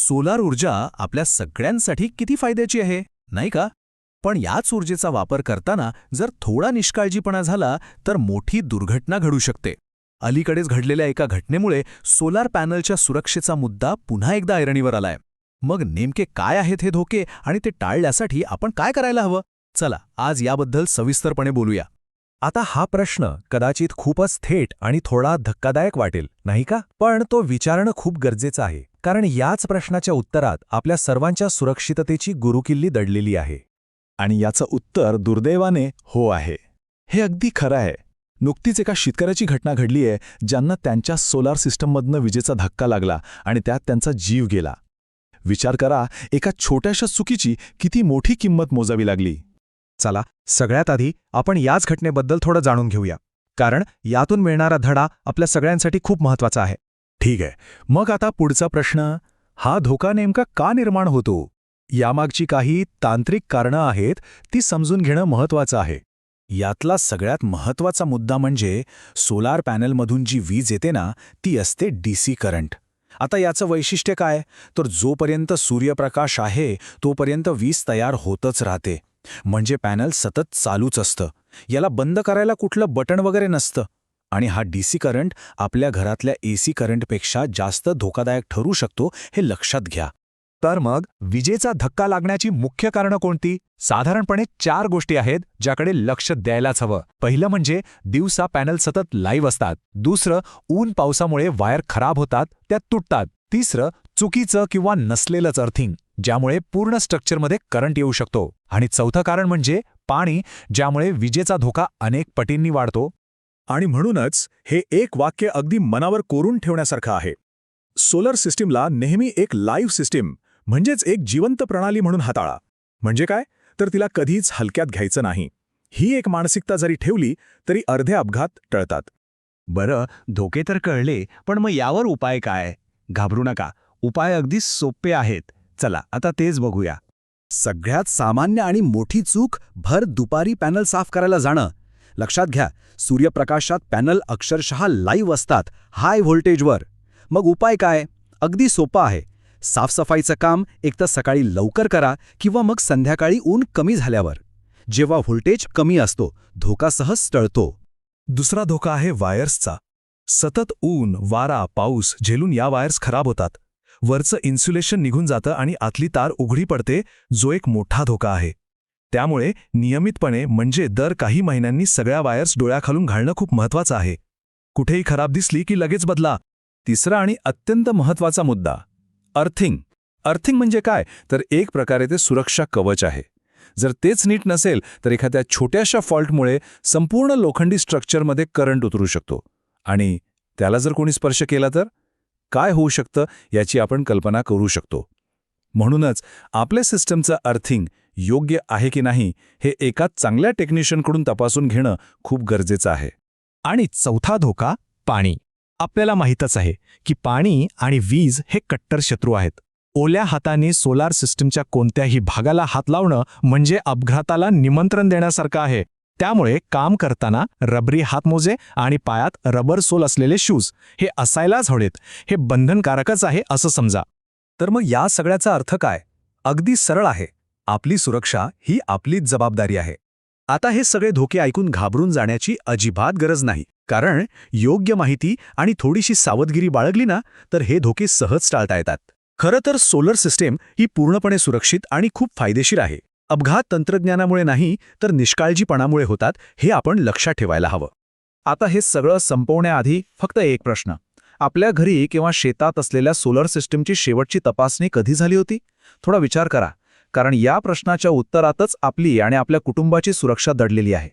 Solar ऊर्जा आपल्या सगळ्यांसाठी किती फायद्याची आहे, नाही का? पण याच ऊर्जेचा वापर करताना जर थोडा निष्काळजीपणा झाला तर मोठी दुर्घटना घडू शकते. अलीकडेच घडलेल्या एका घटनेमुळे सोलार पॅनलच्या सुरक्षेचा मुद्दा पुन्हा एकदा ऐरणीवर आलाय. मग नेमके काय आहेत हे धोके आणि ते टाळण्यासाठी आपण काय करायला हवं? चला आज याबद्दल सविस्तरपणे बोलूया. आता हा प्रश्न कदाचित खूपच थेट आणि थोडा धक्कादायक वाटेल, नाही का? पण तो विचारणं खूप गरजेचं आहे, कारण याच प्रश्नाच्या उत्तरात आपल्या सर्वांच्या सुरक्षिततेची गुरुकिल्ली दडलेली आहे. आणि याचं उत्तर दुर्दैवाने हो आहे. हे अगदी खरं आहे. नुकतीच एका शेतकऱ्याची घटना घडली आहे, ज्यांना त्यांच्या सोलार सिस्टममधनं विजेचा धक्का लागला आणि त्यात त्यांचा जीव गेला. विचार करा, एका छोट्याशा चुकीची किती मोठी किंमत मोजावी लागली. चला सगळ्यात आधी आपण याच घटनेबद्दल थोडं जाणून घेऊया, कारण यातून मिळणारा धडा आपल्या सगळ्यांसाठी खूप महत्त्वाचा आहे. ठीक आहे, मग आता पुढचा प्रश्न, हा धोका नेमका का निर्माण होतो? यामागची काही तांत्रिक कारणं आहेत, ती समजून घेणं महत्त्वाचं आहे. यातला सगळ्यात महत्त्वाचा मुद्दा म्हणजे सोलार पॅनलमधून जी वीज येते ना, ती असते डीसी करंट. आता याचं वैशिष्ट्य काय, तर जोपर्यंत सूर्यप्रकाश आहे तोपर्यंत वीज तयार होतच राहते. म्हणजे पॅनल सतत चालूच असतं. याला बंद करायला कुठलं बटण वगैरे नसतं. आणि हा डीसी करंट आपल्या घरातल्या एसी करंटपेक्षा जास्त धोकादायक ठरू शकतो, हे लक्षात घ्या. तर मग विजेचा धक्का लागण्याची मुख्य कारणं कोणती? साधारणपणे 4 गोष्टी आहेत ज्याकडे लक्ष द्यायलाच हवं. पहिलं म्हणजे दिवसा पॅनल सतत लाईव्ह असतात. दुसरं, ऊन पावसामुळे वायर खराब होतात, त्या तुटतात. तिसरं, चुकीचं किंवा नसलेलंच अर्थिंग, ज्यामुळे पूर्ण स्ट्रक्चरमध्ये करंट येऊ शकतो. आणि चौथं कारण म्हणजे पाणी, ज्यामुळे विजेचा धोका अनेक पटींनी वाढतो. आणि म्हणूनच हे एक वाक्य अगदी मनावर कोरून ठेवण्यासारखं आहे. सोलर सिस्टीमला नेहमी एक लाईव्ह सिस्टीम म्हणजेच एक जिवंत प्रणाली म्हणून हाताळा. म्हणजे काय, तर तिला कधीच हलक्यात घ्यायचं नाही. ही एक मानसिकता जरी ठेवली तरी अर्धे अपघात टळतात. बरं, धोके तर कळले, पण मग यावर उपाय काय? घाबरू नका, उपाय अगदी सोपे आहेत. चला आता तेच बघूया. सगळ्यात सामान्य आणि मोठी चूक भर दुपारी पॅनल साफ करायला जाणं. लक्षात घ्या, सूर्यप्रकाशात पॅनल अक्षरशः लाईव्ह असतात, हाय व्होल्टेजवर. मग उपाय काय? अगदी सोपा आहे. साफसफाईचं काम एकतर सकाळी लवकर करा किंवा मग संध्याकाळी ऊन कमी झाल्यावर. जेव्हा व्होल्टेज कमी असतो, धोका सहज टळतो. दुसरा धोका आहे वायर्सचा. सतत ऊन, वारा, पाऊस झेलून या वायर्स खराब होतात. वरचं इन्सुलेशन निघून जातं आणि आतली तार उघडी पडते, जो एक मोठा धोका आहे. त्यामुळे नियमितपणे म्हणजे दर काही महिन्यांनी सगळ्या वायर्स डोळ्याखालून घालणं खूप महत्त्वाचं आहे. कुठेही खराब दिसली की लगेच बदला. तिसरा आणि अत्यंत महत्त्वाचा मुद्दा, अर्थिंग. अर्थिंग म्हणजे काय, तर एक प्रकारे ते सुरक्षा कवच आहे. जर तेच नीट नसेल तर एखाद्या छोट्याशा फॉल्टमुळे संपूर्ण लोखंडी स्ट्रक्चरमध्ये करंट उतरू शकतो. आणि त्याला जर कोणी स्पर्श केला तर काय होऊ शकतं याची आपण कल्पना करू शकतो. म्हणूनच आपल्या सिस्टमचं अर्थिंग योग्य आहे की नाही हे एका चांगल्या टेक्निशियनकडून तपासून घेणं खूप गरजेचं आहे. आणि चौथा धोका, पाणी. आपल्याला माहीतच आहे की पाणी आणि वीज हे कट्टर शत्रू आहेत. ओल्या हाताने सोलार सिस्टमच्या कोणत्याही भागाला हात लावणं म्हणजे अपघाताला निमंत्रण देण्यासारखं आहे. त्यामुळे काम करताना रबरी हातमोजे आणि पायात रबर सोल असलेले शूज हे असायलाच हवेत. हे बंधनकारकच आहे असं समजा. तर मग या सगळ्याचा अर्थ काय? अगदी सरळ आहे. आपली सुरक्षा ही आपलीच जबाबदारी आहे. आता हे सगळे धोके ऐकून घाबरून जाण्याची अजिबात गरज नाही, कारण योग्य माहिती आणि थोडीशी सावधगिरी बाळगली ना तर हे धोके सहज टाळता येतात. खरं तर सोलर सिस्टीम ही पूर्णपणे सुरक्षित आणि खूप फायदेशीर आहे. अपघात तंत्रज्ञानामुळे नाही तर निष्काळजीपणामुळे होतात, हे आपण लक्षात ठेवायला हवं. आता हे सगळं संपवण्याआधी फक्त एक प्रश्न, आपल्या घरी किंवा शेतात असलेल्या सोलर सिस्टीमची शेवटची तपासणी कधी झाली होती? थोडा विचार करा, कारण या प्रश्नाच्या उत्तरातच आपली आणि आपल्या कुटुंबाची सुरक्षा दडलेली आहे.